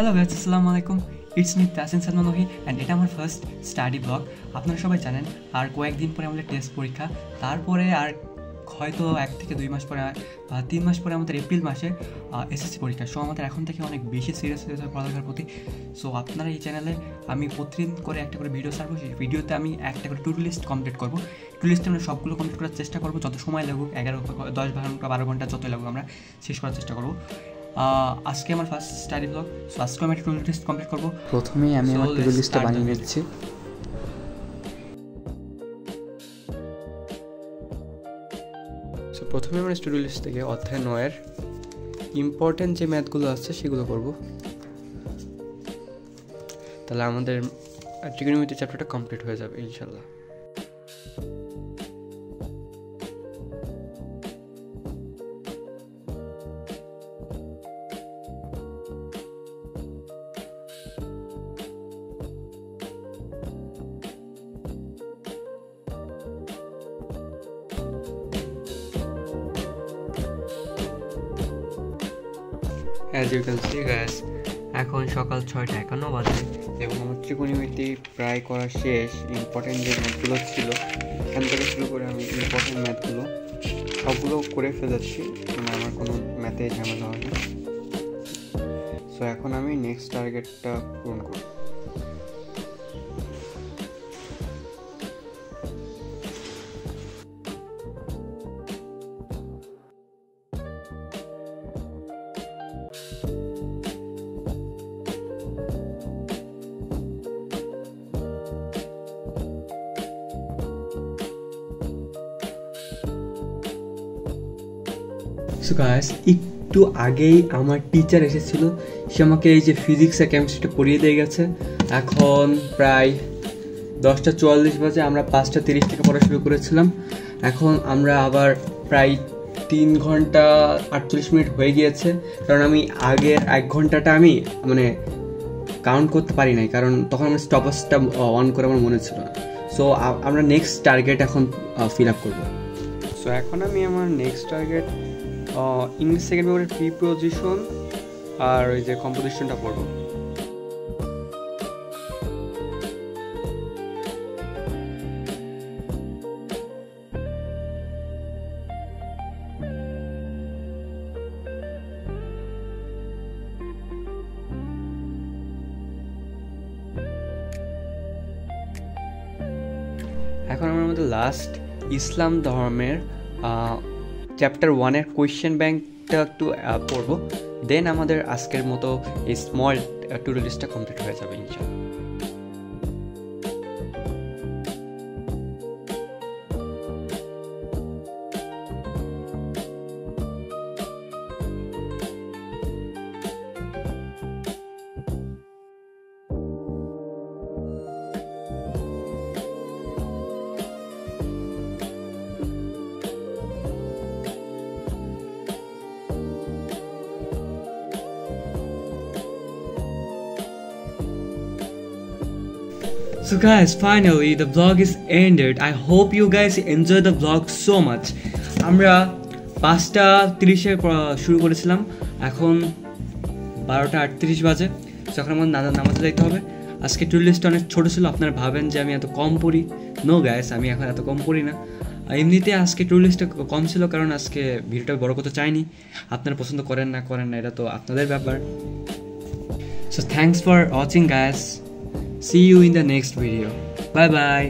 Hello guys, আসসালামু আলাইকুম। It's me Tasin সালমানহি and এটা আমার ফার্স্ট স্টাডি ব্লগ। আপনারা সবাই জানেন আর কয়েকদিন পরে আমাদের টেস্ট পরীক্ষা, তারপরে আর হয়তো 1 থেকে 2 মাস পরে বা 3 মাস পরে আমাদের এপ্রিল মাসে এসএসসি পরীক্ষা। সো আমাদের এখন থেকে অনেক বেশি সিরিয়াস হয়ে যাবে পড়ালেখার প্রতি। সো আপনারা এই চ্যানেলে আমি প্রতিদিন করে একটা করে ভিডিও ছাড়বো। সেই ভিডিওতে আমি একটা করে টু ডু লিস্ট কমপ্লিট করবো। টু লিস্টে আমরা সবগুলো কমপ্লিট করার চেষ্টা করবো, যত সময় লাগুক, 11, 10 ঘন্টা 12 ঘন্টা যতই লাগুক আমরা শেষ করার চেষ্টা করবো। আজকে আমার ফার্স্ট স্টাডি ব্লগ। সো আজকে আমি একটা টু ডু লিস্ট কমপ্লিট করবো। প্রথমেই আমি আমার টু ডু লিস্টটা বানিয়ে নিচ্ছি। সো প্রথমে আমরা টু ডু লিস্ট থেকে অধ্যায় 9-এর ইম্পর্টেন্ট যে ম্যাথগুলো আছে সেগুলো করব। তাহলে আমাদের ট্রিগোনোমেট্রি চ্যাপ্টারটা কমপ্লিট হয়ে যাবে ইনশাল্লাহ। As you can see guys, এখন সকাল 6:51 বাজে এবং আমার ত্রিকোণমিতি প্রায় করা শেষ। ইম্পর্টেন্ট যে ম্যাথগুলো ছিল এখান থেকে শুরু করে আমি ইম্পর্টেন্ট ম্যাথগুলো সবগুলো করে ফেলেছি, মানে আমার কোনো ম্যাথে ঝামেলা হয়নি। সো এখন আমি নেক্সট টার্গেটটা পূরণ করব। সো গাইস, একটু আগেই আমার টিচার এসেছিল, সে আমাকে এই যে ফিজিক্স আর কেমিস্ট্রিটা পড়িয়ে দিয়ে গেছে। এখন প্রায় 10:44 বাজে, আমরা 5:30 থেকে পড়া শুরু করেছিলাম। এখন আমরা আবার প্রায় 3 ঘন্টা 48 মিনিট হয়ে গিয়েছে, কারণ আমি আগের 1 ঘন্টাটা আমি মানে কাউন্ট করতে পারি নাই, কারণ তখন আমি স্টপার্সটা অন করে আমার মনে ছিল না। সো আমরা নেক্সট টার্গেট এখন ফিল আপ করবো। সো এখন আমি আমার নেক্সট টার্গেট ইংলিশ সেকেন্ড পেপারের প্রিপোজিশন আর ওই যে কম্পোজিশনটা পড়বো। এখন আমরা আমাদের লাস্ট ইসলাম ধর্মের চ্যাপ্টার 1-এর কোয়েশ্চেন ব্যাংকটা একটু পড়বো, দেন আমাদের আজকের মতো এই স্মল টু ডু লিস্টটা কমপ্লিট হয়ে যাবে ইনশাআল্লাহ। So guys, finally the vlog is ended. I hope you guys enjoy the vlog so much. আমরা 5:30-এ শুরু করেছিলাম, এখন 12:38 বাজে। যখন আমার নামাজে যাইতে হবে। আজকে টু লিস্ট অনেক ছোটো ছিল, আপনারা ভাবেন যে আমি এত কম পড়ি। নো গাইস, আমি এখন এত কম পড়ি না। এমনিতে আজকে টু লিস্টটা কম ছিল, কারণ আজকে ভিডিওটা বড় করতে চাইনি। আপনারা পছন্দ করেন না এটা তো আপনাদের ব্যাপার। So thanks for watching guys. See you in the next video. Bye bye.